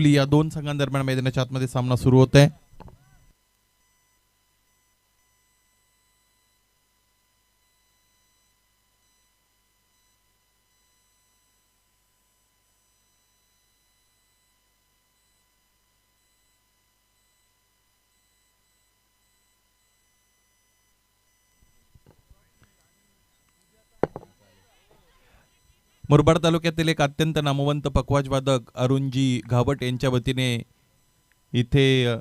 या दोन संघांदरम्यान मैदानाच्या आतमध्ये सामना सुरू होत आहे. मुरबाड तालुक्यातील एक अत्यंत नामवंत पखवाज वादक अरुणजी घावट यांच्या वतीने इथे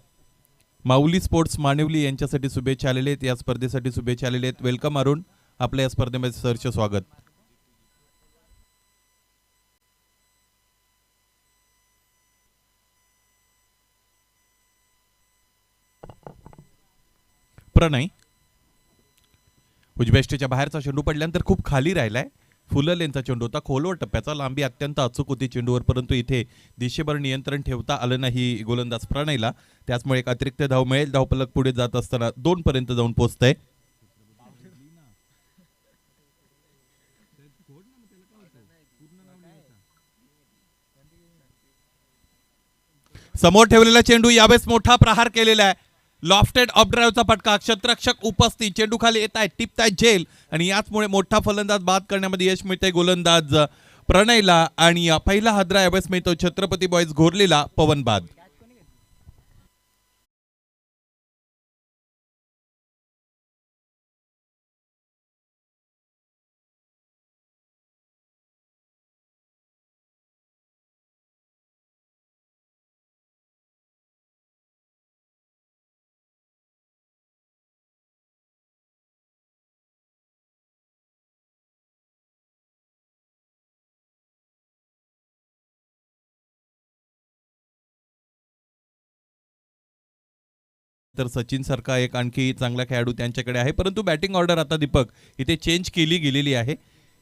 माऊली स्पोर्ट्स मानिवली यांच्यासाठी शुभेच्छा आलेले आहेत. या स्पर्धेसाठी शुभेच्छा आलेले आहेत. वेलकम अरुण, आपल्या या स्पर्धेमध्ये सरचे स्वागत. प्रणय उजव्या बाहेरचा चेंडू पडल्यानंतर खूप खाली राहिलाय. फुलल यांचा चेंडू होता, खोलवर टप्प्याचा, लांबी अत्यंत अचूक होती चेंडूवर, परंतु इथे दिशेवर नियंत्रण ठेवता आलं नाही गोलंदाज प्रणयला. त्याचमुळे एक अतिरिक्त धाव मिळेल. धावफलक पुढे जात असताना 2 पर्यंत जाऊन पोहोचतंय. समोर ठेवलेला चेंडू यावेळेस मोठा प्रहार केलेला आहे. लॉफ्टेड ऑफ ड्राईव्हचा फटका, क्षेत्ररक्षक उपस्थित, चेंडू खाली येत आहे, टिपताय झेल आणि याचमुळे मोठा फलंदाज बाद करण्यामध्ये यश मिळतंय गोलंदाज प्रणयला. आणि पहिला हादरा यावेळेस मिळतो छत्रपती बॉयज घोरलेला पवन बाद. तर सचिन सारखा एक आणखी चांगला खेळाडू त्यांच्याकडे आहे, परंतु बॅटिंग ऑर्डर आता दीपक इथे चेंज केली गेलेली आहे.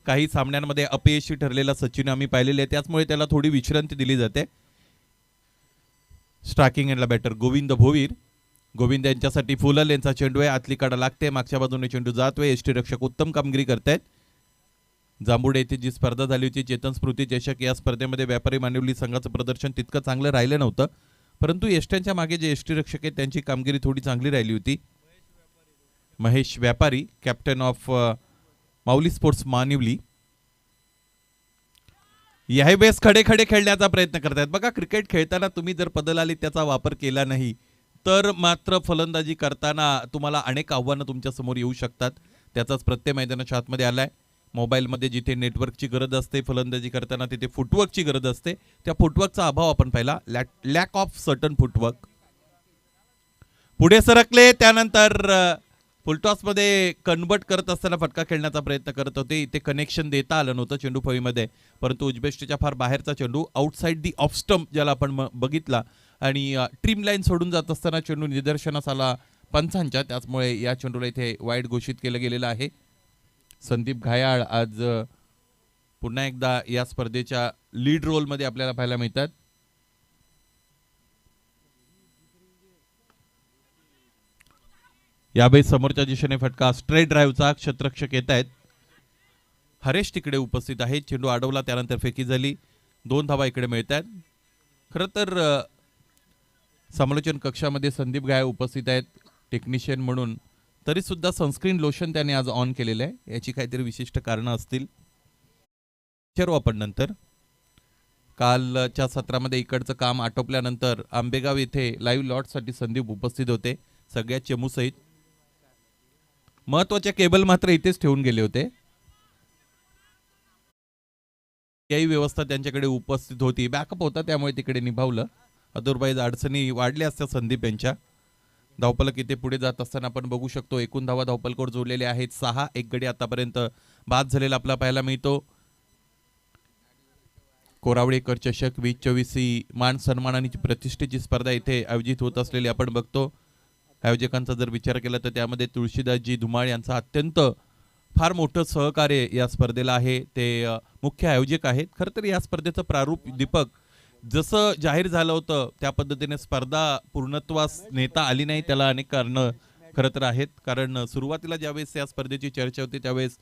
काही सामन्यांमध्ये अपयशी ठरलेला सचिन आम्ही पाहिलेले आहे, त्याचमुळे त्याला थोडी विश्रांती दिली जाते. स्ट्रायकिंग एंडला बॅटर गोविंद भोवीर. गोविंद यांच्यासाठी फुलल यांचा चेंडू आहे, आतली काढा लागते, मागच्या बाजूने चेंडू जातोय. यष्टीरक्षक उत्तम कामगिरी करतायत. जांभुडे येथे जी स्पर्धा झाली होती चेतन स्मृती चषक, या स्पर्धेमध्ये व्यापारी मानिवली संघाचं प्रदर्शन तितकं चांगलं राहिलं नव्हतं, परंतु यष्ट्यांच्या मागे जे यष्टीरक्षक आहेत त्यांची कामगिरी थोडी चांगली राहिली होती. महेश व्यापारी, कॅप्टन ऑफ माऊली स्पोर्ट्स मानिवली, याही वेळेस खडे खडे खेळण्याचा प्रयत्न करतायत. बघा, क्रिकेट खेळताना तुम्ही जर पदलालीत त्याचा वापर केला नाही तर मात्र फलंदाजी करताना तुम्हाला अनेक आव्हानं तुमच्या समोर येऊ शकतात. त्याचाच प्रत्येक मैदानाच्या आतमध्ये आलाय. मोबाईलमध्ये जिथे नेटवर्कची गरज असते फलंदाजी करताना तिथे फुटवर्कची गरज असते. त्या फुटवर्कचा अभाव आपण पाहिला, लॅक ऑफ सर्टन फुटवर्क. पुढे सरकले, त्यानंतर फुलटॉसमध्ये कन्वर्ट करत असताना फटका खेळण्याचा प्रयत्न करत होते. इथे कनेक्शन देता आलं नव्हतं चेंडू फळीमध्ये, परंतु उजबेष्टीच्या फार बाहेरचा चेंडू आउटसाइड दी ऑफ स्टंप ज्याला आपण बघितला आणि ट्रीम लाईन सोडून जात असताना चेंडू निदर्शनास आला पंचांच्या, त्याचमुळे या चेंडूला इथे वाईड घोषित केलं गेलेलं आहे. संदीप घायाळ आज पुन्हा एकदा या स्पर्धेच्या लीड रोलमध्ये आपल्याला पाहायला मिळतात. यावेळी समोरच्या दिशेने फटका, स्ट्रेट ड्राईव्हचा, क्षेत्ररक्षक येत आहेत. हरेश तिकडे उपस्थित आहे. चेंडू अडवला, त्यानंतर फेकी झाली. 2 धावा इकडे मिळत आहेत. खरं तर समालोचन कक्षामध्ये संदीप घायाळ उपस्थित आहेत टेक्निशियन म्हणून, तरी सुद्धा सनस्क्रीन लोशन त्याने आज ऑन केलेलं आहे. याची काहीतरी विशिष्ट कारणं असतील, विचारू आपण नंतर. कालच्या सत्रामध्ये इकडचं काम आटोपल्यानंतर आंबेगाव येथे लाईव्ह लॉटसाठी संदीप उपस्थित होते सगळ्या चमूसहित. महत्वाच्या केबल मात्र इथेच ठेवून गेले होते. याही व्यवस्था त्यांच्याकडे उपस्थित होती, बॅकअप होता, त्यामुळे तिकडे निभावलं. अदरवाईज अडचणी वाढल्या असत्या संदीप यांच्या. धावफलक इथे पुढे जात असताना आपण बघू शकतो एकूण धावा धावफलकावर जोडलेले आहेत 6. एक गडी आतापर्यंत बाद झालेला आपला पाहायला मिळतो. कोरावळेकर चषक 2024 ही मान सन्मान आणि प्रतिष्ठेची स्पर्धा इथे आयोजित होत असलेली आपण बघतो. आयोजकांचा जर विचार केला तर त्यामध्ये तुळशीदासजी धुमाळ यांचा अत्यंत फार मोठं सहकार्य या स्पर्धेला आहे. ते मुख्य आयोजक आहेत. खरं तर या स्पर्धेचं प्रारूप दीपक जसं जाहीर झालं होतं त्या पद्धतीने स्पर्धा पूर्णत्वास नेता आली नाही. त्याला अनेक कारणं खरं तर आहेत. कारण सुरुवातीला ज्यावेळेस या स्पर्धेची चर्चा होती त्यावेळेस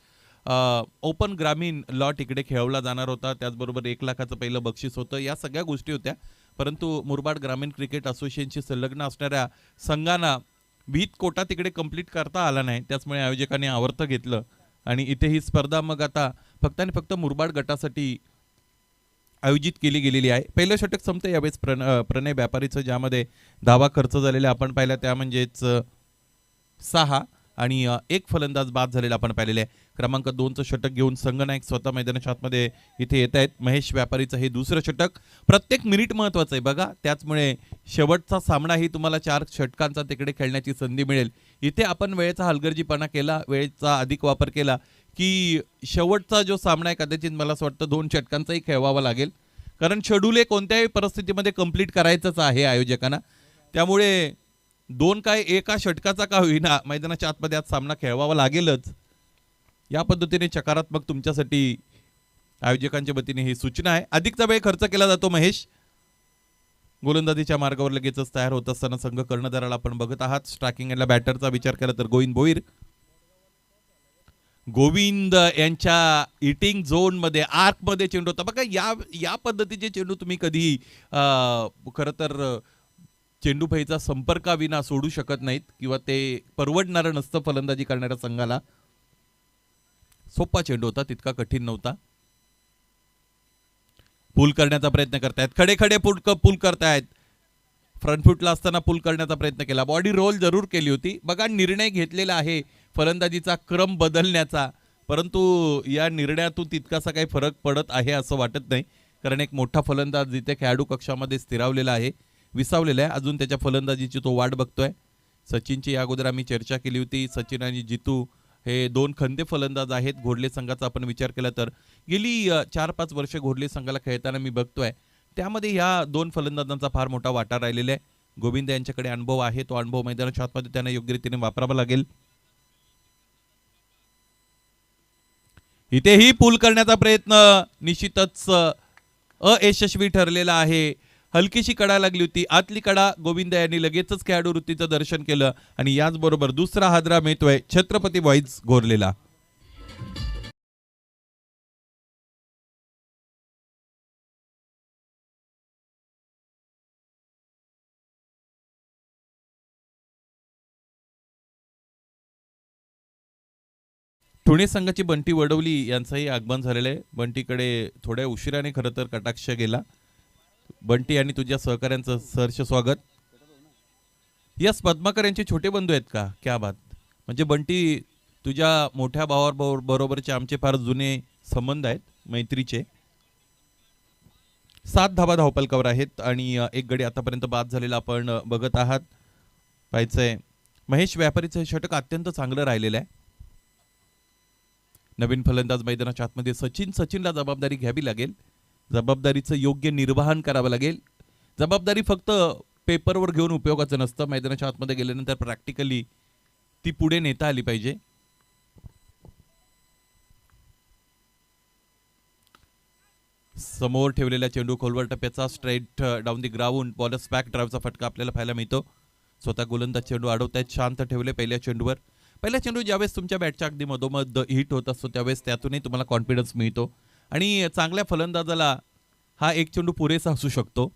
ओपन ग्रामीण लॉट इकडे खेळवला जाणार होता, त्याचबरोबर 1 लाखाचं पहिलं बक्षीस होतं, या सगळ्या गोष्टी होत्या. परंतु मुरबाड ग्रामीण क्रिकेट असोसिएशनशी संलग्न असणाऱ्या संघांना विथ कोटा तिकडे कंप्लीट करता आला नाही, त्याचमुळे आयोजकांनी आवर्त घेतलं आणि इथे ही स्पर्धा मग आता फक्त आणि फक्त मुरबाड गटासाठी आयोजित केली गेलेली आहे. पहिलं षटक संपतं यावेळेस प्रणय व्यापारीचं, ज्यामध्ये धावा खर्च झालेला आपण पाहिला त्या म्हणजेच 6 आणि एक फलंदाज बाद झालेला आपण पाहिलेले आहे. क्रमांक 2चं षटक घेऊन संघनायक स्वतः मैदानाच्या आतमध्ये इथे येत आहेत. महेश व्यापारीचं हे दुसरं षटक. प्रत्येक मिनिट महत्त्वाचं आहे बघा, त्याचमुळे शेवटचा सामनाही तुम्हाला 4 षटकांचा तिकडे खेळण्याची संधी मिळेल. इथे आपण वेळेचा हलगर्जीपणा केला, वेळेचा अधिक वापर केला की शेवटचा जो सामना आहे कदाचित मला असं वाटतं 2 षटकांचाही खेळवावा लागेल, कारण शेड्यूल हे कोणत्याही परिस्थितीमध्ये कंप्लीट करायचंच आहे आयोजकांना. त्यामुळे 2 काय एका षटकाचा का होईना मैदानाच्या आतमध्ये आज सामना खेळवावा लागेलच. या पद्धतीने सकारात्मक तुमच्यासाठी आयोजकांच्या वतीने ही सूचना आहे. अधिकचा वेळ खर्च केला जातो महेश. गोलंदाजीच्या मार्गावर लगेचच तयार होत असताना संघ कर्णधाराला आपण बघत आहात. स्ट्रायकिंग एंडला बॅटरचा विचार केला तर गोविंद भोईर. गोविंद यांच्या इटिंग झोन मध्ये आर्क मध्ये चेंडू होता बघा. या पद्धतीचे चेंडू तुम्ही कधी खरं तर चेंडूफाईचा संपर्काविना सोडू शकत नाहीत किंवा ते परवडणारं नसतं फलंदाजी करणाऱ्या संघाला. सोपा चेंडू होता, तितका कठीण नव्हता. पूल करण्याचा प्रयत्न करतायत, खडे खडे पूल करतायत. फ्रंट फुटला असताना पूल करण्याचा प्रयत्न केला, बॉडी रोल जरूर केली होती. बघा निर्णय घेतलेला आहे फलंदाजीचा क्रम बदलण्याचा, परंतु या निर्णयातून तितकासा काही फरक पडत आहे असं वाटत नाही, कारण एक मोठा फलंदाज जिथे खेळाडू कक्षामध्ये स्थिरावलेला आहे, विसावलेला आहे. अजून त्याच्या फलंदाजीची तो वाट बघतोय. सचिनची या अगोदर आम्ही चर्चा केली होती. सचिन आणि जितू हे 2 खंदे फलंदाज आहेत. घोडले संघाचा आपण विचार केला तर गेली 4-5 वर्षे घोडले संघाला खेळताना मी बघतोय, त्यामध्ये ह्या 2 फलंदाजांचा फार मोठा वाटा राहिलेला आहे. गोविंद यांच्याकडे अनुभव आहे, तो अनुभव मैदानाच्या आतमध्ये त्यांना योग्य रीतीने वापरावा लागेल. इथेही पूल करण्याचा प्रयत्न निश्चितच अयशस्वी ठरलेला आहे. हलकीशी कडा लागली होती, आतली कडा गोविंद यांनी लगेचच खेळाडू वृत्तीचं दर्शन केलं आणि याचबरोबर दुसरा हादरा मिळतोय छत्रपती बॉईज घोरलेला. पुणे संघाची बंटी वडवली यांचंही आगमन झालेलं आहे. बंटीकडे थोड्या उशिराने खरं तर कटाक्ष गेला. बंटी आणि तुझ्या सहकाऱ्यांचं सहर्ष स्वागत. यस पद्माकर यांचे छोटे बंधू आहेत का? क्या बात. म्हणजे बंटी तुझ्या मोठ्या भावाबरोबरचे आमचे फार जुने संबंध आहेत मैत्रीचे. 7 धावा धावपलकावर आहेत आणि एक गडी आतापर्यंत बाद झालेला आपण बघत आहात. पाहायचंय महेश व्यापारीचं षटक अत्यंत चांगलं राहिलेलं आहे. नवीन फलंदाज मैदानाच्या आतमध्ये सचिनला जबाबदारी घ्यावी लागेल. जबाबदारीचं योग्य निर्वहन करावं लागेल. जबाबदारी फक्त पेपरवर घेऊन उपयोगाचं नसतं, मैदानाच्या आतमध्ये गेल्यानंतर प्रॅक्टिकली ती पुढे नेता आली पाहिजे. समोर ठेवलेल्या चेंडू खोलवर टप्प्याचा straight down the ground bowlers back ड्राईव्हचा फटका आपल्याला पाहायला मिळतो. स्वतः गोलंदाज चेंडू अडवतायत, शांत ठेवले पहिल्या चेंडूवर. पहिला चेंडू ज्यावेळेस तुमच्या बॅटच्या अगदी मधोमध हिट होत असतो त्यावेळेस त्यातूनही तुम्हाला कॉन्फिडन्स मिळतो आणि चांगल्या फलंदाजाला हा एक चेंडू पुरेसा असू शकतो.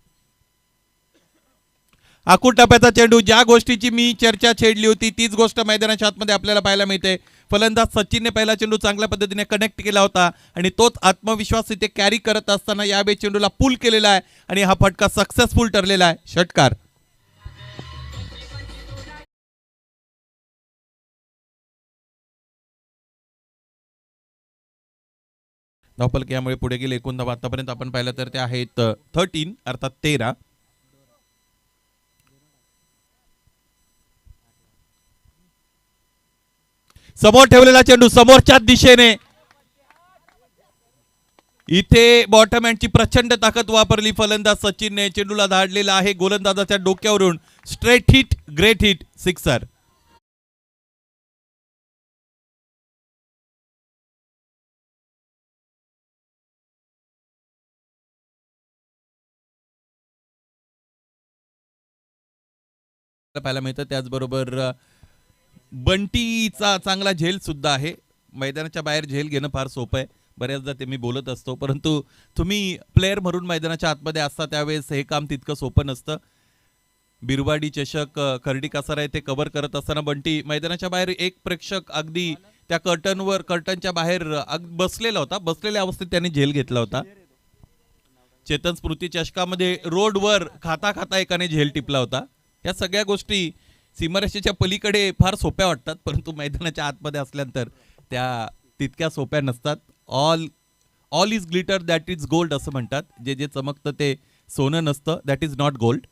आखूड टप्प्याचा चेंडू, ज्या गोष्टीची मी चर्चा छेडली होती तीच गोष्ट मैदानाच्या आतमध्ये आपल्याला पाहायला मिळते. फलंदाज सचिनने पहिला चेंडू चांगल्या पद्धतीने कनेक्ट केला होता आणि तोच आत्मविश्वास इथे कॅरी करत असताना यावेळी चेंडूला पूल केलेला आहे आणि हा फटका सक्सेसफुल ठरलेला आहे. षटकार. धावपलक यामुळे पुढे गेले. एकूण धावा आतापर्यंत आपण पाहिलं तर ते आहेत 13 अर्थात 13. समोर ठेवलेला चेंडू समोरच्या दिशेने, इथे बॉटम हँडची प्रचंड ताकद वापरली फलंदाज सचिनने. चेंडूला धाडलेला आहे गोलंदाजाच्या डोक्यावरून. Straight hit, great hit, sixer. पाहायला मिळतं. त्याचबरोबर बंटीचा चांगला झेल सुद्धा आहे. मैदानाच्या बाहेर झेल घेणं फार सोपं आहे, बऱ्याचदा ते मी बोलत असतो, परंतु तुम्ही प्लेअर म्हणून मैदानाच्या आतमध्ये असता त्यावेळेस हे काम तितकं सोपं नसतं. बिरवाडी चषक खर्डी कासारा येथे कव्हर करत असताना बंटी मैदानाच्या बाहेर एक प्रेक्षक अगदी त्या कर्टनच्या बाहेर बसलेला होता. बसलेल्या अवस्थेत त्याने झेल घेतला होता. चेतन स्मृती चषकामध्ये रोडवर खाता खाता एकाने झेल टिपला होता. या सगळ्या गोष्टी सीमारेषेच्या पलीकडे फार सोप्या वाटतात, परंतु मैदानाच्या आतमध्ये असल्यानंतर त्या तितक्या सोप्या नसतात. All is glitter that is gold असं म्हणतात. जे जे चमकतं ते सोनं नसतं, दॅट इज नॉट गोल्ड.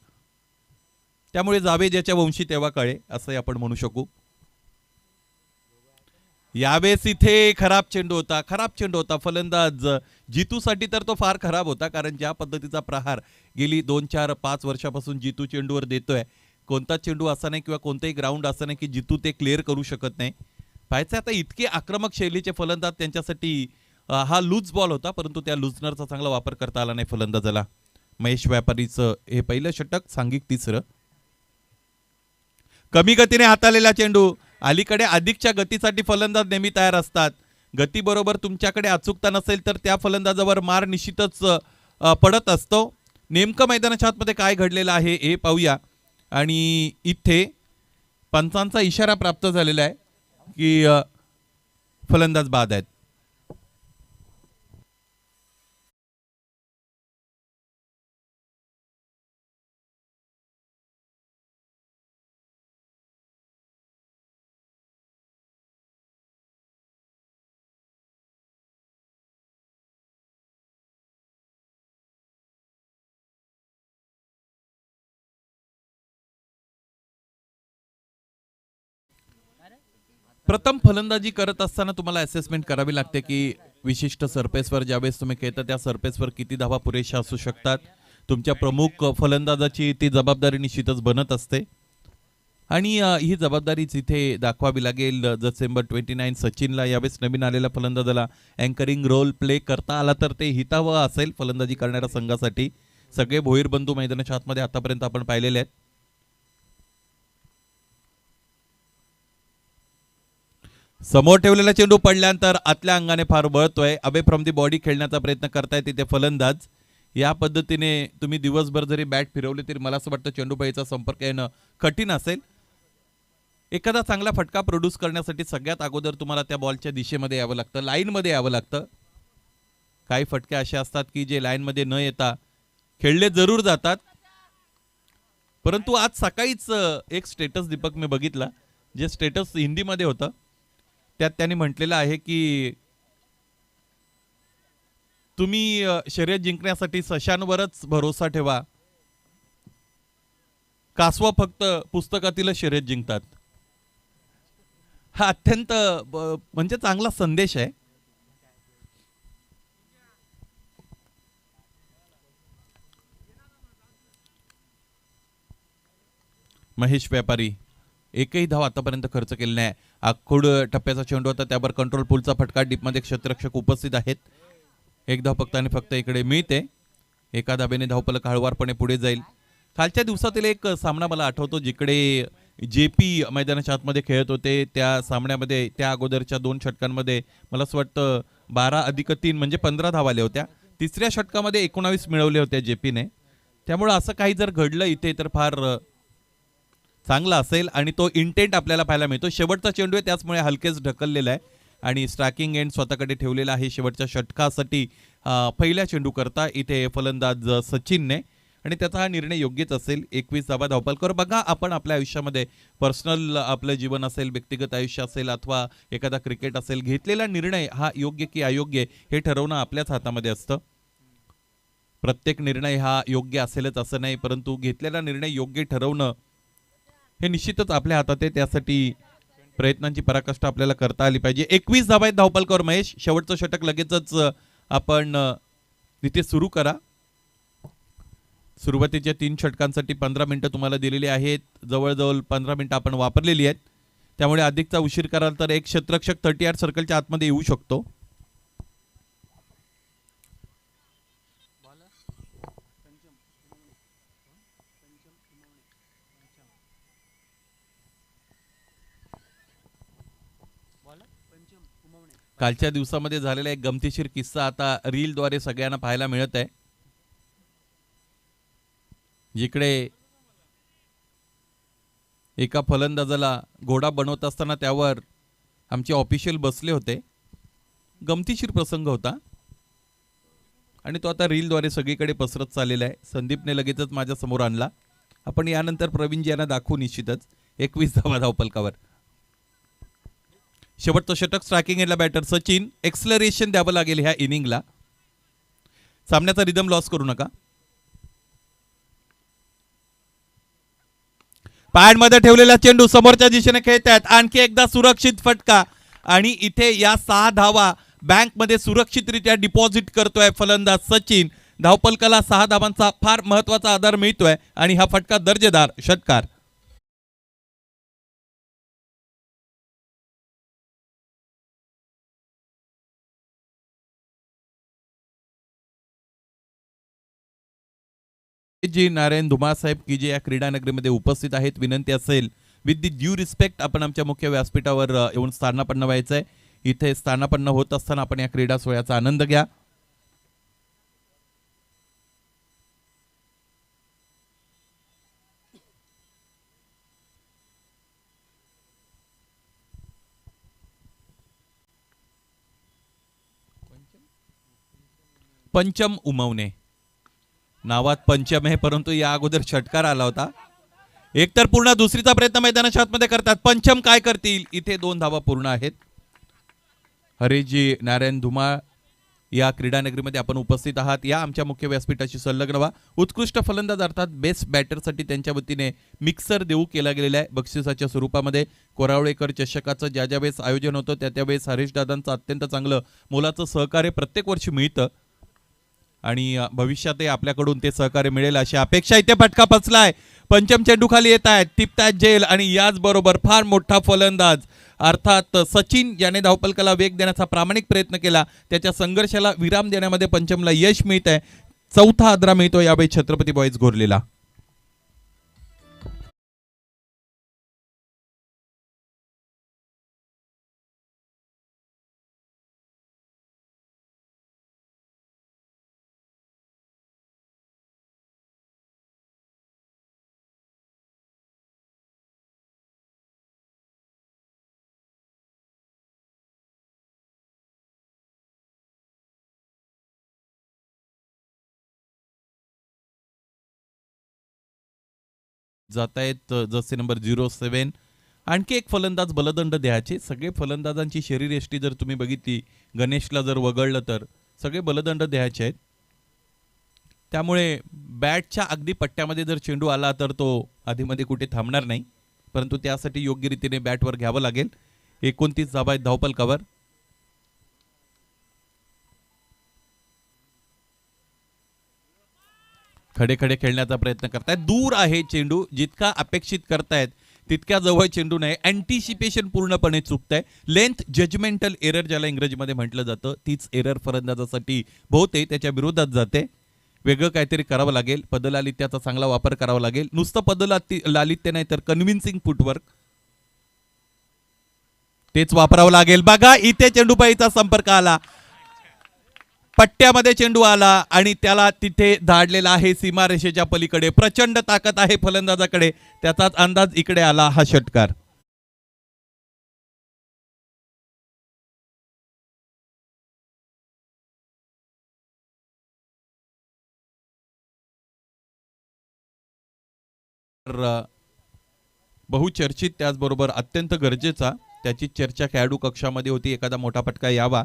त्यामुळे जावे ज्याच्या वंशी तेव्हा कळे असंही आपण म्हणू शकू. यावेळेस इथे खराब चेंडू होता. फलंदाज जितूसाठी तर तो फार खराब होता, कारण ज्या पद्धतीचा प्रहार गेली 2-4-5 वर्षापासून जितू चेंडूवर देतोय, कोणता चेंडू असा नाही किंवा कोणताही ग्राउंड असं नाही की जितू ते क्लिअर करू शकत नाही. पाहायचं आता इतके आक्रमक शैलीचे फलंदाज त्यांच्यासाठी हा लूज बॉल होता, परंतु त्या लुजनरचा चांगला वापर करता आला नाही फलंदाजाला. महेश व्यापारीचं हे पहिलं षटक, सांघिक तिसरं. कमी गतीने हाताळलेला चेंडू. अलीकडे अधिकच्या गतीसाठी फलंदाज नेहमी तयार असतात. गतीबरोबर तुमच्याकडे अचूकता नसेल तर त्या फलंदाजावर मार निश्चितच पडत असतो. नेमकं मैदानाच्या आतमध्ये काय घडलेलं आहे हे पाहूया. आणि इथे पंचांचा इशारा प्राप्त झालेला आहे की फलंदाज बाद आहेत. प्रथम फलंदाजी करत असताना तुम्हाला असेसमेंट करावी लागते की विशिष्ट सरफेसवर ज्यावेळेस तुम्ही खेळता त्या सरफेसवर किती धावा पुरेशा असू शकतात. तुमच्या प्रमुख फलंदाजाची ती जबाबदारी निश्चितच बनत असते आणि ही जबाबदारीच इथे दाखवावी लागेल. डिसेंबर 29 सचिनला यावेळेस नवीन आलेल्या फलंदाजाला अँकरिंग रोल प्ले करता आला तर ते हितावह असेल फलंदाजी करणाऱ्या संघासाठी. सगळे भोईर बंधू मैदानाच्या आतमध्ये आतापर्यंत आपण पाहिलेले आहेत. समोर ठेवलेला चेंडू पडल्यानंतर आतल्या अंगाने फार वळतोय. अवे फ्रॉम दी बॉडी खेळण्याचा प्रयत्न करताय तिथे फलंदाज. या पद्धतीने तुम्ही दिवसभर जरी बॅट फिरवली तरी मला असं वाटतं चेंडूबाईचा संपर्क येणं कठीण असेल. एखादा चांगला फटका प्रोड्यूस करण्यासाठी सगळ्यात अगोदर तुम्हाला त्या बॉलच्या दिशेमध्ये यावं लागतं, लाईनमध्ये यावं लागतं. काही फटके असे असतात की जे लाईनमध्ये न येता खेळले जरूर जातात. परंतु आज सकाळीच एक स्टेटस दीपक मी बघितला, जे स्टेटस हिंदीमध्ये होतं. त्यात त्यांनी म्हटलेलं आहे की तुम्ही शर्यत जिंकण्यासाठी सशांवरच भरोसा ठेवा, कासवा फक्त पुस्तकातील शर्यत जिंकतात. हा अत्यंत म्हणजे चांगला संदेश आहे. महेश व्यापारी एकही धाव आतापर्यंत खर्च केला नाही. आखूड टप्प्याचा चेंडू होता, त्यावर कंट्रोल पूलचा फटका. डीपमध्ये क्षेत्ररक्षक उपस्थित आहेत. एक धाव फक्त आणि फक्त इकडे मिळते. एका धावेने धावफलक हळवारपणे पुढे जाईल. कालच्या दिवसातील एक सामना मला आठवतो जिकडे जेपी मैदानाच्या आतमध्ये खेळत होते. त्या सामन्यामध्ये त्या अगोदरच्या 2 षटकांमध्ये मला असं वाटतं 12+3 म्हणजे 15 धावा आल्या होत्या. तिसऱ्या षटकामध्ये 19 मिळवले होते जेपीने. त्यामुळे असं काही जर घडलं इथे तर फार चांगला असेल आणि तो इंटेंट आपल्याला पाहायला मिळतो. शेवटचा चेंडू आहे त्याचमुळे हलकेच ढकललेला आहे आणि स्ट्रायकिंग एंड स्वतःकडे ठेवलेला आहे शेवटच्या षटकासाठी. पहिल्या चेंडू करता इथे फलंदाज सचिनने आणि त्याचा हा निर्णय योग्यच असेल. 21 धावा धावफलकावर. बघा आपण आपल्या आयुष्यामध्ये पर्सनल आपलं जीवन असेल, व्यक्तिगत आयुष्य असेल अथवा एखादा क्रिकेट असेल, घेतलेला निर्णय हा योग्य की अयोग्य हे ठरवणं आपल्याच हातामध्ये असतं. प्रत्येक निर्णय हा योग्य असेलच असं नाही, परंतु घेतलेला निर्णय योग्य ठरवणं हे निश्चितच आपल्या हातात आहे. त्यासाठी प्रयत्नांची पराकाष्ठा आपल्याला करता आली पाहिजे. 21 धावा आहेत धावफलकावर महेश. शेवटचं षटक लगेचच आपण तिथे सुरू करा. सुरुवातीच्या 3 षटकांसाठी 15 मिनिटं तुम्हाला दिलेली आहेत. जवळजवळ 15 मिनिटं आपण वापरलेली आहेत. त्यामुळे अधिकचा उशीर कराल तर एक क्षेत्ररक्षक 30 सर्कलच्या आतमध्ये येऊ शकतो. कालच्या दिवसामध्ये झालेला एक गमतीशीर किस्सा आता रीलद्वारे सगळ्यांना पाहायला मिळत आहे. जिकडे एका फलंदाजाला घोडा बनवत असताना त्यावर आमचे ऑफिशियल बसले होते. गमतीशीर प्रसंग होता आणि तो आता रीलद्वारे सगळीकडे पसरत चाललेला आहे. संदीपने लगेचच माझ्या समोर आणला. आपण यानंतर प्रवीणजी यांना दाखवू निश्चितच. 21 धावा धावपलकावर. शेवटचं षटक स्ट्रायकिंग एंडला बॅटर सचिन. एक्सलरेशन द्यावं लागेल ह्या इनिंगला. सामन्याचा रिदम लॉस करू नका. पॅडमध्ये ठेवलेला चेंडू समोरच्या दिशेने खेळतायत. आणखी एकदा सुरक्षित फटका आणि इथे या 6 धावा बँकमध्ये सुरक्षितरित्या डिपॉझिट करतोय फलंदाज सचिन. धावपलकाला 6 धावांचा फार महत्वाचा आधार मिळतोय आणि हा फटका दर्जेदार षटकार. जी नारायण धुमासाहेब की जे या क्रीडा नगरीमध्ये उपस्थित आहेत, विनंती असेल विथ दी ड्यू रिस्पेक्ट आपण आमच्या मुख्य व्यासपीठावर येऊन स्थानापन्न व्हायचंय. इथे स्थानापन्न होत असताना आपण या क्रीडा सोहळ्याचा आनंद घ्या. पंचम उमवणे नावात पंचम आहे, परंतु या अगोदर षटकार आला होता. एकतर पूर्ण दुसरीचा प्रयत्न मैदानाच्या आतमध्ये करतात. पंचम काय करतील. इथे 2 धावा पूर्ण आहेत. हरीजी नारायण धुमाळ या क्रीडा नगरीमध्ये आपण उपस्थित आहात. या आमच्या मुख्य व्यासपीठाशी संलग्न व्हा. उत्कृष्ट फलंदाज अर्थात बेस्ट बॅटरसाठी त्यांच्या वतीने मिक्सर देऊ केला गेलेला आहे बक्षिसाच्या स्वरूपामध्ये. कोरावळेकर चषकाचं ज्या ज्या वेळेस आयोजन होतं त्या त्यावेळेस हरीश दादांचं अत्यंत चांगलं मोलाचं सहकार्य प्रत्येक वर्षी मिळतं आणि भविष्यातही आपल्याकडून ते सहकार्य मिळेल अशी अपेक्षा. इथे फटका पचलाय. पंचम चेंडू खाली येत आहेत. टिपतायत जेल आणि याचबरोबर फार मोठा फलंदाज अर्थात सचिन याने धावपलकाला वेग देण्याचा प्रामाणिक प्रयत्न केला. त्याच्या संघर्षाला विराम देण्यामध्ये पंचमला यश मिळत आहे. 4था आदरा मिळतो यावेळी छत्रपती बॉईज घोरलेला. जात आहेत जसे नंबर 07. आणखी एक फलंदाज बलदंड द्यायचे. सगळे फलंदाजांची शरीरयष्टी जर तुम्ही बघितली, गणेशला जर वगळलं तर सगळे बलदंड द्यायचे आहेत. त्यामुळे बॅटच्या अगदी पट्ट्यामध्ये जर चेंडू आला तर तो आधीमध्ये कुठे थांबणार नाही, परंतु त्यासाठी योग्य रीतीने बॅटवर घ्यावं लागेल. 29 धावा आहेत धावपलकावर. खडे खडे खेळण्याचा प्रयत्न करतायत. दूर आहे चेंडू. जितका अपेक्षित करतायत तितक्या जवळ चेंडू नाही. अँटिसिपेशन पूर्णपणे चुकतंय. लेंथ जजमेंटल एरर ज्याला इंग्रजीमध्ये म्हटलं जातं, तीच एरर फलंदाजासाठी बहुतेक त्याच्या विरोधात जाते. वेगळं काहीतरी करावं लागेल. पदलालित्याचा चांगला वापर करावा लागेल. नुसतं पदलालित्य नाही तर कन्व्हिन्सिंग फुटवर्क तेच वापरावं लागेल. बघा इथे चेंडूबाईचा संपर्क आला. पट्ट्यामध्ये चेंडू आला आणि त्याला तिथे धाडलेला आहे सीमारेषेच्या पलीकडे. प्रचंड ताकद आहे फलंदाजाकडे. त्याचाच अंदाज इकडे आला हा षटकार. बहुचर्चित त्याचबरोबर अत्यंत गरजेचा त्याची चर्चा खेळाडू कक्षामध्ये होती. एखादा मोठा फटका यावा.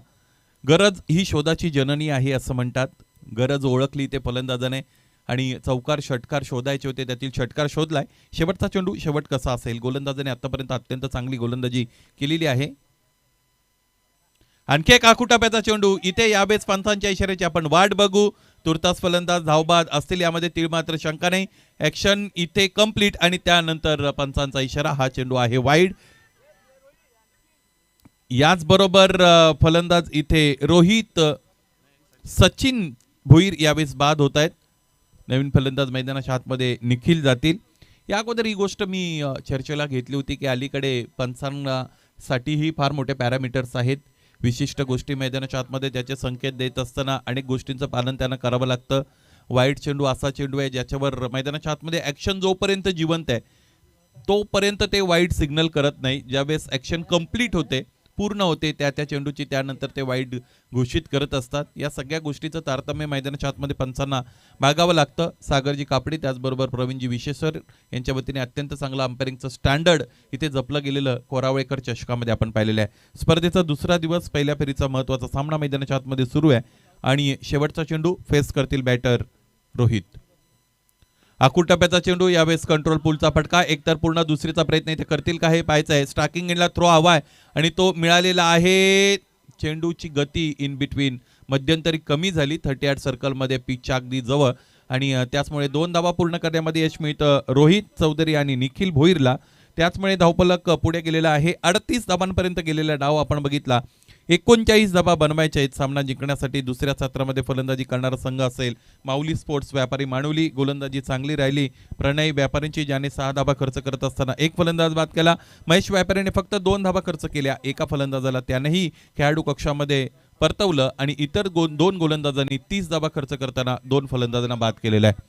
गरज ही शोधाची जननी आहे असं म्हणतात. गरज ओळखली ते फलंदाजाने आणि चौकार षटकार शोधायचे होते, त्यातील षटकार शोधलाय. शेवटचा चेंडू शेवट कसा असेल. गोलंदाजाने आतापर्यंत अत्यंत चांगली गोलंदाजी केलेली आहे. आणखी एक आखुटाप्याचा चेंडू. इथे यावेळेस पंचांच्या इशाऱ्याची आपण वाट बघू. तुर्तास फलंदाज धावबाद असतील यामध्ये तीळ मात्र शंका नाही. ऍक्शन इथे कंप्लीट आणि त्यानंतर पंचांचा इशारा. हा चेंडू आहे वाईड. याचबरोबर फलंदाज इथे रोहित सचिन भुईर यावेळेस बाद होत आहेत. नवीन फलंदाज मैदानाच्या आतमध्ये निखिल जातील. या अगोदर ही गोष्ट मी चर्चेला घेतली होती की अलीकडे पंचांना साठीही फार मोठे पॅरामीटर्स आहेत. विशिष्ट गोष्टी मैदानाच्या आतमध्ये त्याचे संकेत देत असताना अनेक गोष्टींचं पालन त्यांना करावं लागतं. वाईट चेंडू असा चेंडू आहे ज्याच्यावर मैदानाच्या आतमध्ये ॲक्शन जोपर्यंत जिवंत आहे तोपर्यंत ते वाईट सिग्नल करत नाही. ज्यावेळेस ॲक्शन कंप्लीट होते, पूर्ण होते त्या चेंडूची, त्यानंतर ते वाईट घोषित करत असतात. या सगळ्या गोष्टीचं तारतम्य मैदानाच्या आतमध्ये पंचांना बाळगावं लागतं. सागरजी कापडी त्याचबरोबर प्रवीणजी विशेषर यांच्या वतीने अत्यंत चांगलं अंपायरिंगचं स्टँडर्ड इथे जपलं गेलेलं कोरावळेकर चषकामध्ये आपण पाहिलेलं आहे. स्पर्धेचा दुसरा दिवस, पहिल्या फेरीचा महत्त्वाचा सामना मैदानाच्या आतमध्ये सुरू आहे आणि शेवटचा चेंडू फेस करतील बॅटर रोहित. आखूड टप्प्याचा चेंडू, यावेळेस कंट्रोल पूलचा फटका. एकतर पूर्ण दुसरीचा प्रयत्न इथे करतील का हे पाहायचं आहे. स्टार्किंग एंडला थ्रो हवा आहे आणि तो मिळालेला आहे. चेंडूची गती इन बिटवीन मध्यंतरी कमी झाली 38 सर्कलमध्ये पिचच्या अगदी जवळ आणि त्याचमुळे 2 धावा पूर्ण करण्यामध्ये यश मिळतं रोहित चौधरी आणि निखिल भोईरला. त्याचमुळे धावफलक पुढे गेलेला आहे. 38 धावांपर्यंत गेलेला डाव आपण बघितला. 39 धावा बनवायच्या आहेत सामना जिंकण्यासाठी. दुसऱ्या सत्रामध्ये फलंदाजी करणारा संघ असेल माऊली स्पोर्ट्स व्यापारी माणुली. गोलंदाजी चांगली राहिली प्रणय व्यापाऱ्यांची, ज्याने 6 धावा खर्च करत असताना एक फलंदाज बाद केला. महेश व्यापाऱ्याने फक्त 2 धावा खर्च केल्या. एका फलंदाजाला त्यानेही खेळाडू कक्षामध्ये परतवलं आणि इतर 2 गोलंदाजांनी 30 धावा खर्च करताना 2 फलंदाजांना बाद केलेला आहे.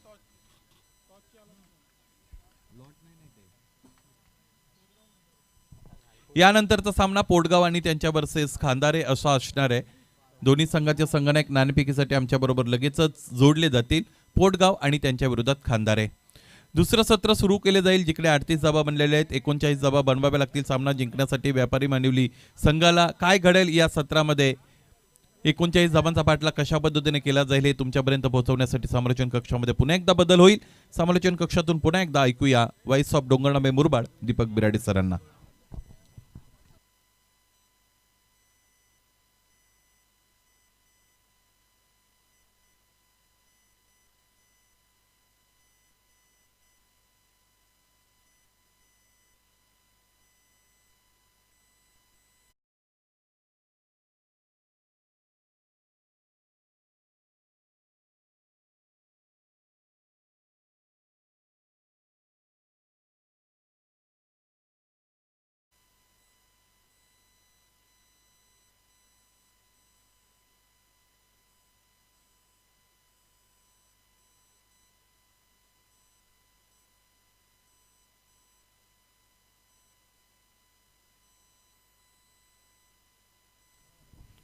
यानंतरचा सामना पोटगाव आणि त्यांच्या वर्सेस खांदारे असा असणार आहे. दोन्ही संघाचे संघनायक नाणेफेकीसाठी आमच्याबरोबर लगेचच जोडले जातील. पोटगाव आणि त्यांच्या विरोधात खांदारे. दुसरं सत्र सुरू केले जाईल जिकडे 38 धावा बनलेल्या आहेत. 39 धावा बनवाव्या लागतील सामना जिंकण्यासाठी. व्यापारी मानिवली संघाला काय घडेल या सत्रामध्ये, 39 धावांचा पाठलाग कशा पद्धतीने केला जाईल हे तुमच्यापर्यंत पोहोचवण्यासाठी समालोचन कक्षामध्ये पुन्हा एकदा बदल होईल. समालोचन कक्षातून पुन्हा एकदा ऐकूया व्हॉइस ऑफ डोंगरनामे मुरबाड दीपक बिराडे सरांना.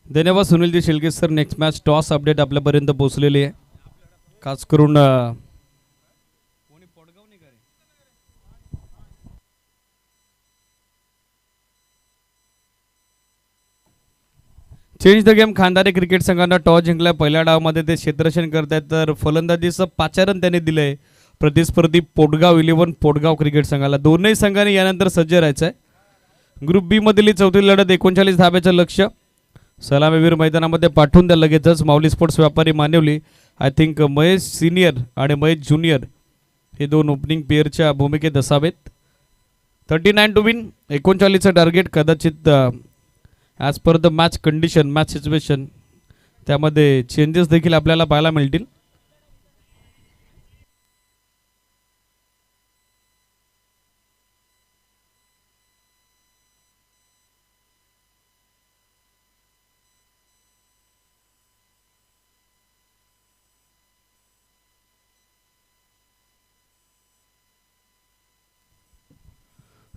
धन्यवाद Sunilji Shilke sir. Next match toss update आपल्यापर्यंत पोहोचलेली आहे. खास करून change the game. Khandare cricket संघानं टॉस जिंकला. पहिल्या डावामध्ये ते क्षेत्ररक्षण करत आहेत तर फलंदाजीचं पाचारण त्यांनी दिलंय प्रतिस्पर्धी पोटगाव 11 पोटगाव क्रिकेट संघाला. दोन्ही संघांनी यानंतर सज्ज राहायचं आहे. ग्रुप बी मधील चौथी लढत 39 धाब्याचं लक्ष्य. सलामीवीर मैदानामध्ये पाठवून द्या लगेचच. माऊली sports Vyapari मानिवली. I think Mahesh senior आणि महेश ज्युनियर हे 2 ओपनिंग पेअरच्या भूमिकेत असावेत. 39 टू विन. 39चं टार्गेट. कदाचित as per the match condition, match situation त्यामध्ये चेंजेस देखील आपल्याला पाहायला मिळतील.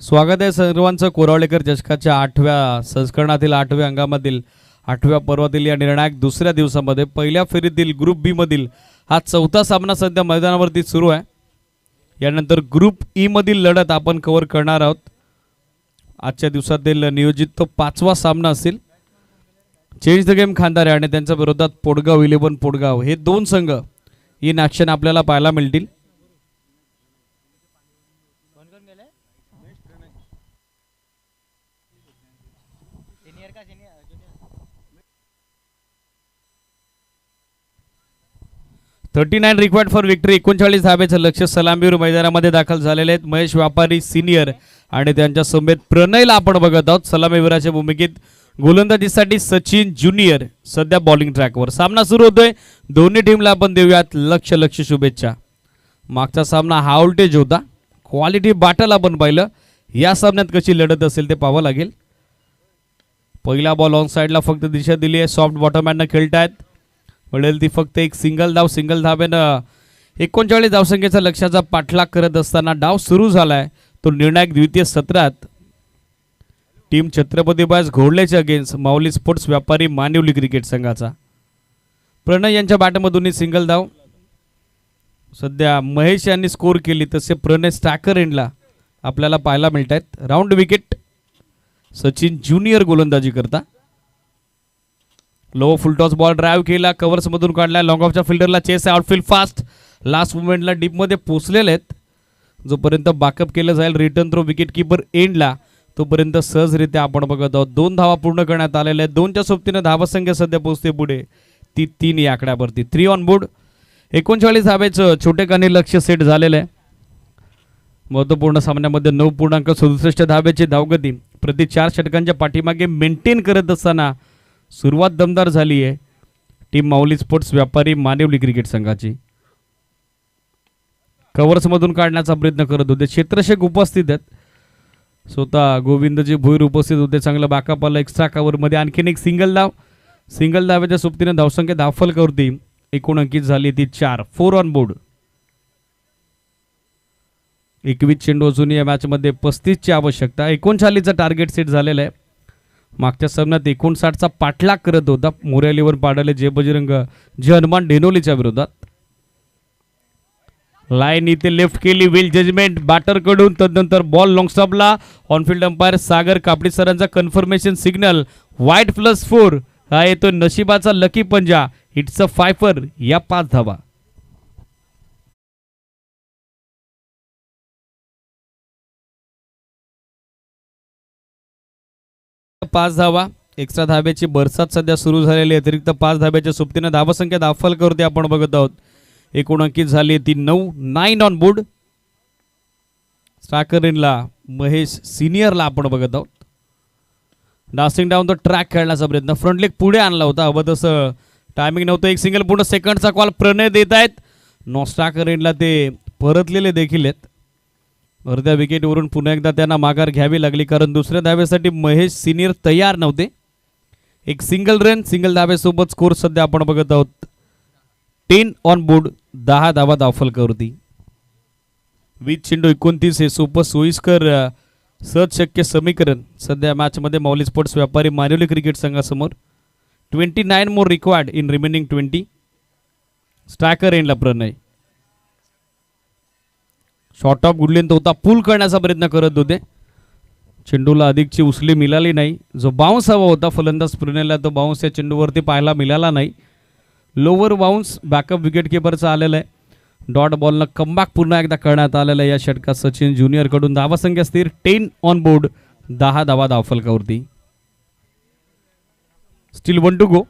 स्वागत आहे सर्वांचं कोरावळेकर चषकाच्या 8व्या संस्करणातील 8व्या अंगामधील 8व्या पर्वातील या निर्णायक दुसऱ्या दिवसामध्ये पहिल्या फेरीतील ग्रुप बी मधील हा चौथा सामना सध्या मैदानावरती सुरू आहे. यानंतर ग्रुप ई मधील लढत आपण कव्हर करणार आहोत. आजच्या दिवसातील नियोजित तो 5वा सामना असेल. चेंज द गेम खांदारे आणि त्यांच्या विरोधात पोटगाव 11 पोटगाव हे 2 संघ इन ॲक्शन आपल्याला पाहायला मिळतील. $39 रिक्वायर्ड फॉर विक्ट्री. 39 धाब्याचं लक्ष. सलामीवर मैदानामध्ये दाखल झालेले आहेत महेश व्यापारी सिनियर आणि त्यांच्या समेत प्रणयला आपण बघत आहोत सलामीवीराच्या भूमिकेत. गोलंदाजीसाठी सचिन ज्युनियर सध्या बॉलिंग ट्रॅकवर. सामना सुरू होतोय. दोन्ही टीमला आपण देऊयात लक्ष शुभेच्छा. मागचा सामना हा व्होल्टेज होता. क्वालिटी बॅटल आपण पाहिलं. या सामन्यात कशी लढत असेल ते पाहावं लागेल. पहिला बॉल ऑन साईडला फक्त दिशा दिली आहे. सॉफ्ट बॉटमॅननं खेळतायत. मिळेल ती फक्त एक सिंगल धाव. सिंगल धावेनं 39 धावसंख्येचा लक्ष्याचा पाठलाग करत असताना डाव सुरू झालाय तो निर्णायक द्वितीय सत्रात टीम छत्रपती बॉयज घोडलेच्या अगेन्स्ट माऊली स्पोर्ट्स व्यापारी मानिवली क्रिकेट संघाचा. प्रणय यांच्या बॅटमधून सिंगल धाव सध्या महेश यांनी स्कोर केली. तसे प्रणय स्टॅकर एंडला आपल्याला पाहायला मिळत आहेत. राऊंड विकेट सचिन ज्युनियर गोलंदाजी करता. लो फुलटॉस बॉल ड्राईव्ह केला. कव्हर्स मधून काढला. लॉंग ऑफच्या फिल्डरला चेस आहे. Outfield fast. लास्ट मुवमेंटला डीपमध्ये पोचलेले आहेत. जोपर्यंत बॅकअप केलं जाईल रिटर्न थ्रो विकेट किपर एंडला तोपर्यंत सहजरित्या आपण बघत आहोत. 2 धावा पूर्ण करण्यात आलेल्या आहेत. 2च्या सोबतीनं धावसंख्या सध्या पोहोचते पुढे ती 3 या आकड्यावरती. 3 ऑन बोर्ड. 39 धावेचं छोटेखानी लक्ष सेट झालेलं आहे. महत्त्वपूर्ण सामन्यामध्ये 9.67 धावेची धावगती प्रति 4 षटकांच्या पाठीमागे मेंटेन करत असताना सुरुवात दमदार झाली आहे टीम माऊली स्पोर्ट्स व्यापारी मानिवली क्रिकेट संघाची. कव्हर्समधून काढण्याचा प्रयत्न करत होते. क्षेत्ररक्षक उपस्थित आहेत. स्वतः गोविंदजी भोईर उपस्थित होते. चांगलं बॅकअप आलं. एक्स्ट्रा कव्हरमध्ये आणखीन एक सिंगल धाव. सिंगल धावेच्या सोबतीने धावसंख्या धावफलकावरती एकूण अंकित झाली ती 4. 4 ऑन बोर्ड. 21 चेंडू अजून या मॅचमध्ये 35ची आवश्यकता. 39चा टार्गेट सेट झालेला आहे. मागच्या सामन्यात 59चा पाठलाग करत होता मोर्यालीवर पाडले जे बजरंग जे हनुमान डेनोलीच्या विरोधात. लाईन इथे लेफ्ट केली. वेल जजमेंट बॅटर कडून. तदनंतर ball long स्टॉपला. On-field umpire Sagar कापडी सरांचा कन्फर्मेशन सिग्नल. वाईट +4 हा येतो नशिबाचा लकी पंजा. इट्स अ फायफर या 5 धावा. पाच धावा. एक्स्ट्रा धाब्याची बरसात सध्या सुरू झालेली आहे. अतिरिक्त 5 धाब्याच्या सोबतीनं धावसंख्या धावफलकावरती आपण बघत आहोत. एकूण अंकित झाली ती 9 ऑन बोर्ड. स्ट्रायकर इनला महेश सिनियरला आपण बघत आहोत. डासिंग डाऊन द ट्रॅक खेळण्याचा प्रयत्न. फ्रंट लेग पुढे आणला होता. हवं तसं टायमिंग नव्हतं. एक सिंगल पूर्ण सेकंडचा कॉल प्रणय देत आहेत. नॉ स्ट्रायकर इनला ते परतलेले देखील आहेत. अर्ध्या विकेटवरून पुन्हा एकदा त्यांना माघार घ्यावी लागली कारण दुसऱ्या धावेसाठी महेश सिनियर तयार नव्हते. एक सिंगल रन सिंगल धावेसोबत स्कोर सध्या आपण बघत आहोत 10 ऑन बोर्ड. 10 धावा धावफलकावरती. 20 चेंडू 29 हे सोपं सोयीस्कर सहज शक्य समीकरण सध्या मॅचमध्ये माऊली स्पोर्ट्स व्यापारी मानिवली क्रिकेट संघासमोर. 29 more required in remaining 20. Striker एंडला प्रणय. शॉर्ट ऑफ गुडलेंथ होता. पुल करण्याचा प्रयत्न करत होते. चेंडूला अधिकची उचली मिळाली नाही. जो बाउन्स हवा होता फलंदाज प्रणयला तो बाउन्स या चेंडूवरती पाहायला मिळाला नाही. लोअर बाउन्स बॅकअप विकेट किपरचा आलेला आहे. डॉट बॉलनं कमबॅक पुन्हा एकदा करण्यात आलेला आहे या षटकात सचिन ज्युनियर कडून. धावासंख्या स्थिर 10 ऑन बोर्ड. 10 धावा धावफलकावरती. Still 1 to go.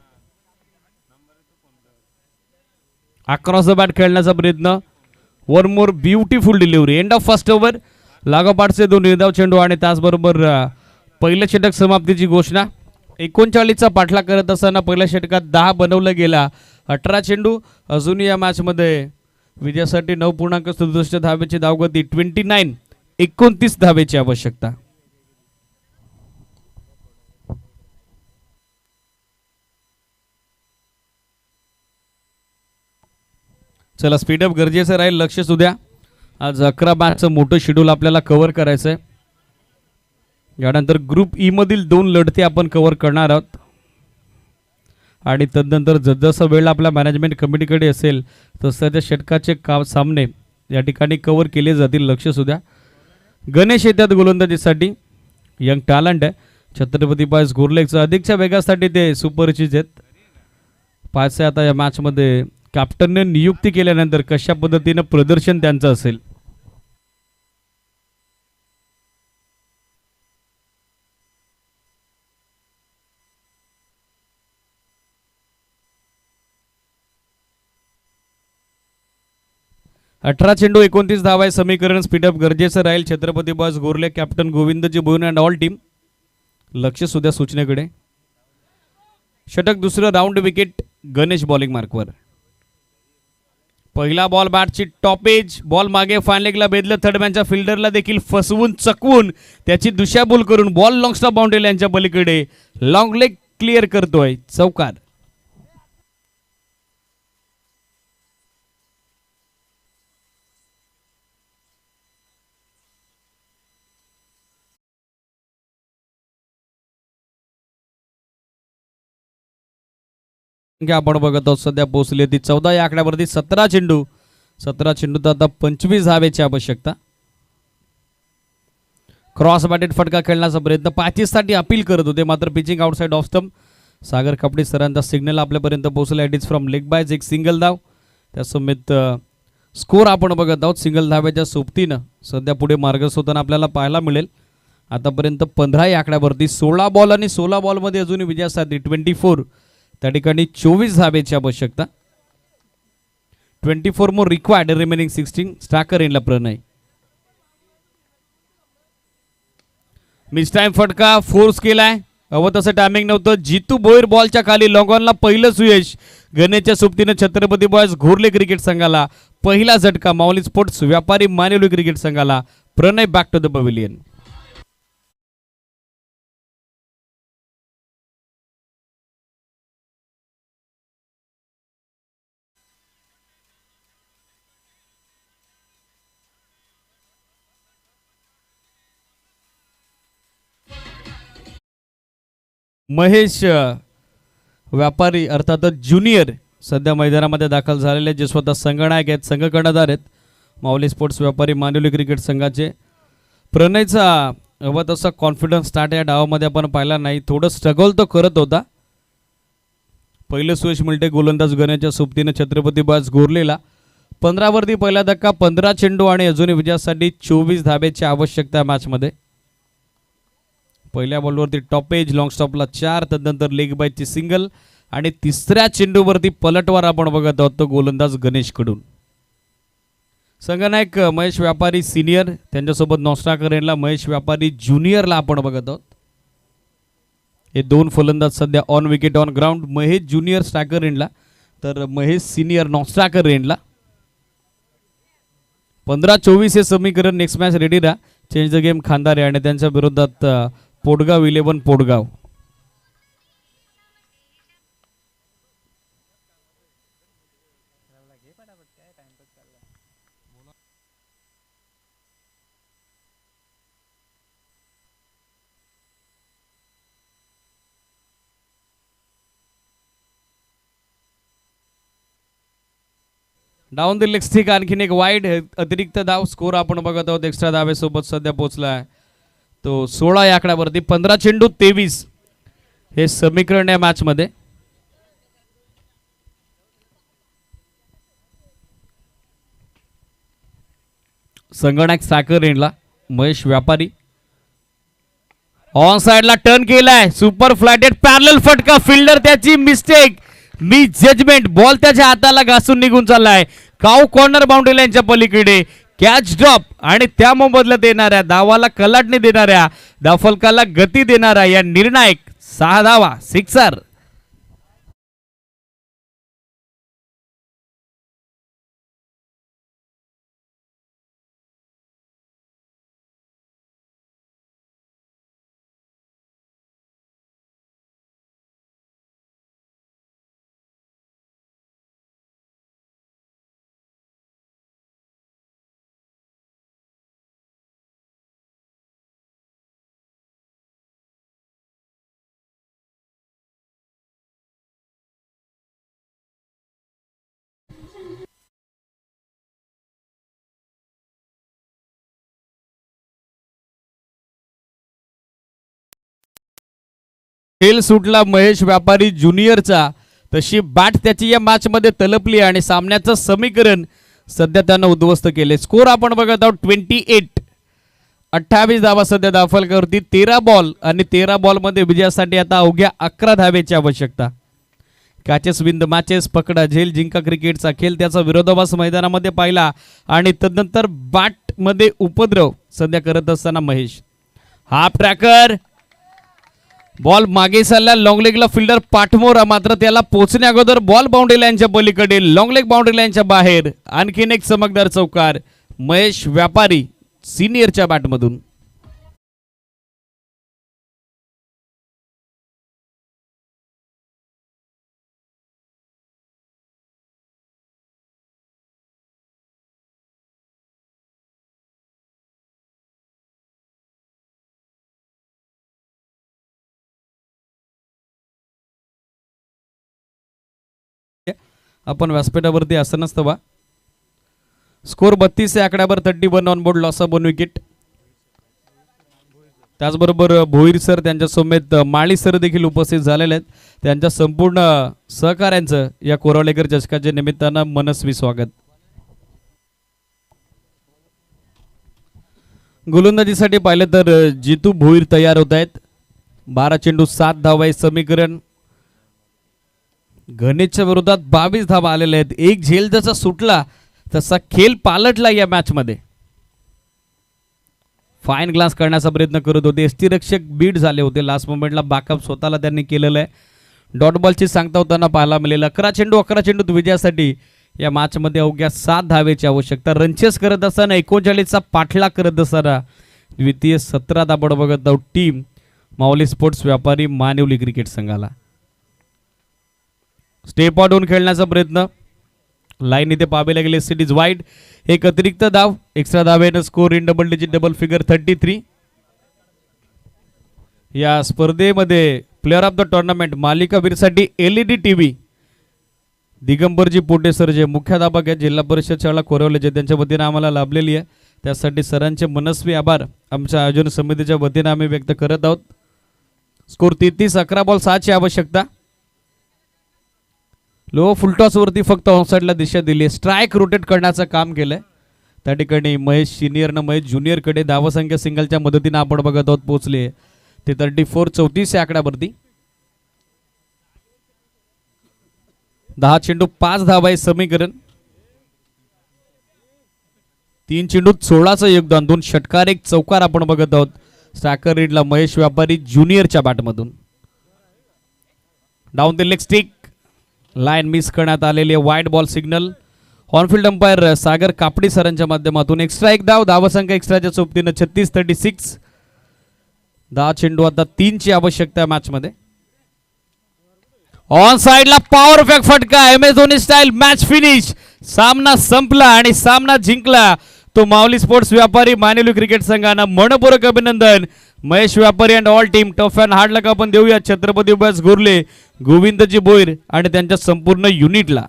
Across the bat खेळण्याचा प्रयत्न. One more beautiful delivery. End of first over. लागोपाठचे 2 निर्धाव चेंडू आणि त्याचबरोबर पहिलं षटक समाप्तीची घोषणा. 39चा पाठलाग करत असताना पहिल्या षटकात 10 बनवलं गेला. 18 चेंडू अजूनही या मॅचमध्ये विजयासाठी 9.67 धावेची धावगती. 29 धावेची आवश्यकता. चला स्पीडअप गरजेचं राहील. लक्ष असू द्या. आज 11 मॅचचं मोठं शेड्यूल आपल्याला कव्हर करायचं आहे. यानंतर ग्रुप ई मधील 2 लढती आपण कव्हर करणार आहोत आणि तदनंतर जसजसा वेळ आपल्या मॅनेजमेंट कमिटीकडे असेल तसं त्या षटकाचे सामने या ठिकाणी कव्हर केले जातील. लक्ष असू द्या. गणेश येतात गोलंदाजीसाठी. यंग टॅलेंट आहे. छत्रपती बॉयज गोरलेकचं अधिकच्या वेगासाठी ते सुपरिचित आहेत. पाच आता या मॅचमध्ये कॅप्टनने नियुक्ती केल्यानंतर कशा पद्धतीनं प्रदर्शन त्यांचं असेल. अठरा चेंडू 29 धावा आहे समीकरण. स्पीडअप गरजेचं राहील. Chhatrapati boys Gorle captain Govindji Bhoir and all team. लक्ष सुद्धा सूचनेकडे. षटक दुसरं. Round wicket. गणेश बॉलिंग मार्कवर. पहिला बॉल बॅटची टॉपेज, बॉल मागे फाईन लेगला बेदलं, थर्ड मॅनच्या फिल्डरला देखील फसवून चकवून त्याची दुशाबूल करून बॉल लॉंग स्टॉप बाउंड्री लाईनच्या पलीकडे लॉंग लेग क्लिअर करतोय, चौकार. आपण बघत आहोत सध्या पोहोचली ती 14 या आकड्यावरती 17 चेंडू तर आता 25 धावेची आवश्यकता. क्रॉस बॅटेड फटका खेळण्याचा प्रयत्न, पाचीसाठी अपील करत होते मात्र पिचिंग आउटसाइड ऑफ स्टंप. सागर कपडे सरांचा सिग्नल आपल्यापर्यंत पोहोचला. It is from leg boys, एक सिंगल धाव. त्यासमेत स्कोर आपण बघत आहोत सिंगल धाव्याच्या सोबतीनं सध्या पुढे मार्गस्थ होताना आपल्याला पाहायला मिळेल. आतापर्यंत 15 या आकड्यावरती 16 बॉल आणि 16 बॉलमध्ये अजूनही विजयासाठी 24, त्या ठिकाणी 24 धावेची आवश्यकता. 24 मोर रिक्वायर्ड, रिमेनिंग 16. स्ट्राकर इनला प्रणय. मिस टाइम फटका फोर्स केलाय, हवं तसं टायमिंग नव्हतं. जितू भोईर बॉलच्या खाली लॉंगॉनला पहिलं सुयश. गणेशच्या सोबतीनं छत्रपती बॉयज घोरले क्रिकेट संघाला पहिला झटका. माऊली स्पोर्ट्स व्यापारी मानिवली क्रिकेट संघाला Pranay back to the pavilion. Mahesh Vyapari अर्थातच ज्युनियर सध्या मैदानामध्ये दाखल झालेले, जे स्वतः संघनायक आहेत, संघ कर्णधार आहेत माऊली स्पोर्ट्स व्यापारी मानिवली क्रिकेट संघाचे. प्रणयचा हवा तसा कॉन्फिडन्स स्टार्ट या डावामध्ये आपण पाहिला नाही, थोडं स्ट्रगल तो करत होता. पहिलं सुयश मिळते गोलंदाज गणेशच्या सोबतीनं छत्रपती बॉयज घोरलेला. 15 वरती पहिला धक्का, 15 चेंडू आणि अजूनही विजयासाठी 24 धाब्याची आवश्यकता मॅचमध्ये. पहिल्या बॉलवरती टॉपेज, लॉंग स्टॉपला 4, तदनंतर लेग बायची सिंगल आणि तिसऱ्या चेंडूवरती पलटवार आपण बघत आहोत तो गोलंदाज गणेशकडून. संघनायक महेश व्यापारी सिनियर, त्यांच्यासोबत नॉस्ट्राकर यांना महेश व्यापारी ज्युनियरला आपण बघत आहोत. हे दोन फलंदाज सध्या on wicket on ground. Mahesh junior striker एंडला तर महेश सिनियर नॉस्ट्राकर एंडला. 15-24 हे समीकरण. नेक्स्ट मॅच रेडी राहा. चेंज द गेम खांदारे आणि त्यांच्या विरोधात पोटगाव 11 पोटगाव. डाऊन द लेग स्टिक, आणखीन एक वाईड अतिरिक्त धाव. स्कोर आपण बघत आहोत एक्स्ट्रा धावेसोबत सध्या पोहोचलाय तो 16 या आकड्यावरती. 15 चेंडू 23 हे समीकरण या मॅच मध्ये. संगणक साकर एंडला महेश व्यापारी ऑन साइडला टर्न केलाय. सुपर फ्लॅटेड पॅरलल फटका, फिल्डर त्याची मिस्टेक, मी जजमेंट, बॉल त्याच्या हाताला घासून निघून चाललाय. काऊ कॉर्नर बाउंड्री लाईनच्या पलीकडे कॅच ड्रॉप आणि त्या मोबदल्यात देणाऱ्या धावाला कलाटणी देणाऱ्या धावफलकाला गती देणारा या निर्णायक 6 धावा, सिक्सर. खेळ सुटला महेश व्यापारी ज्युनियरचा, तशी बॅट त्याची या मॅच मध्ये तलपली आणि सामन्याचं समीकरण सध्या त्यानं उद्ध्वस्त केले. स्कोर आपण बघत आहोत 28. 28 धावा सध्या धावफलकावरती. 13 बॉल आणि 13 बॉल मध्ये विजयासाठी आता अवघ्या 11 धावेची आवश्यकता. कॅचेस विन द मॅचेस, पकडा झेल जिंका क्रिकेटचा खेळ, त्याचा विरोधाभास मैदानामध्ये पाहिला आणि तदनंतर बॅट मध्ये उपद्रव सध्या करत असताना महेश. हाफ ट्रॅकर, बॉल मागे चालला, लॉंग लेगला फिल्डर पाठमोरा, मात्र त्याला पोहोचण्या अगोदर बॉल बाउंड्री लाईनच्या पलीकडे, लॉंग लेग बाउंड्री लाईनच्या बाहेर. आणखीन एक चमकदार चौकार महेश व्यापारी सिनियरच्या बॅटमधून. आपण व्यासपीठावरती असं नसतं बा. स्कोर 32 या आकड्यावर 31 on board, loss of 1 wicket. त्याचबरोबर भोईर सर त्यांच्या समेत माळी सर देखील उपस्थित झालेले आहेत. त्यांच्या संपूर्ण सहकाऱ्यांचं या कोरावलेकर चषकाच्या निमित्तानं मनस्वी स्वागत. गोलंदाजीसाठी पाहिलं तर जितू भोईर तयार होत आहेत. 12 चेंडू 7 धावा हे समीकरण. गणेशच्या विरोधात 22 धावा आलेल्या आहेत. एक झेल जसा सुटला तसा खेळ पालटला या मॅच मध्ये. फाईन ग्लास करण्याचा प्रयत्न करत होते, यष्टीरक्षक बीट झाले होते. लास्ट मोमेंटला बॅकअप स्वतःला त्यांनी केलेलं आहे. डॉट बॉलची सांगता होताना पाहायला मिळेल. 11 चेंडूत विजयासाठी या मॅच मध्ये अवघ्या 7 धावेची आवश्यकता. रनचेस करत असताना 39चा पाठलाग करत असताना द्वितीय 17 धाबड बघत आहोत टीम माऊली स्पोर्ट्स व्यापारी मानिवली क्रिकेट संघाला. स्टेप आउट होऊन खेळण्याचा प्रयत्न. लाईन इथे पाहायला गेले, सिटीज वाईड. एक अतिरिक्त धाव, एक्स्ट्रा धावेनं score in double digit double figure 33. या स्पर्धेमध्ये प्लेअर ऑफ द टुर्नामेंट मालिकावीरसाठी LED TV Digambarji Pote sir जे मुख्याध्यापक आहेत जिल्हा परिषद शाळा कोरवलेचे, त्यांच्या वतीने आम्हाला लाभलेली आहे. त्यासाठी सरांचे मनस्वी आभार आमच्या आयोजन समितीच्या वतीने आम्ही व्यक्त करत आहोत. स्कोर 33, 11 बॉल 6 ची आवश्यकता. लो फुलटॉस वरती फक्त ऑनसाइडला दिशा दिली. स्ट्राईक रोटेट करण्याचं काम केलंय. त्या ठिकाणी महेश सिनियरनं महेश ज्युनियरकडे धावसंख्या सिंगलच्या मदतीने आपण बघत आहोत पोहोचले ते 34 या आकड्यावरती. 10 चेंडू 5 धावा हे समीकरण. 3 चेंडूत 16चं योगदान, 2 षटकार 1 चौकार आपण बघत आहोत. स्ट्रायकर रीडला महेश व्यापारी ज्युनियरच्या बॅटमधून. Down the leg stick, line miss करण्यात आलेली आहे. Wide ball signal. On field umpire Sagar Kapdi सरांच्या माध्यमातून एक्स्ट्रा 1 धाव. धावसंख्या एक्स्ट्राच्या सोबतीनं 36-36. 10 चेंडू आता 3 ची आवश्यकता मॅच मध्ये. ऑन साइडला पॉवरफेक फटका, MS Dhoni style. Match finish. सामना संपला आणि सामना जिंकला तो माऊली स्पोर्ट्स व्यापारी मानिवली क्रिकेट संघानं. मनपूर्वक अभिनंदन Mahesh Vyapari and all team. Tough and hard luck आपण देऊया छत्रपती उपास गोरले, गोविंदजी बोईर आणि त्यांच्या संपूर्ण युनिटला.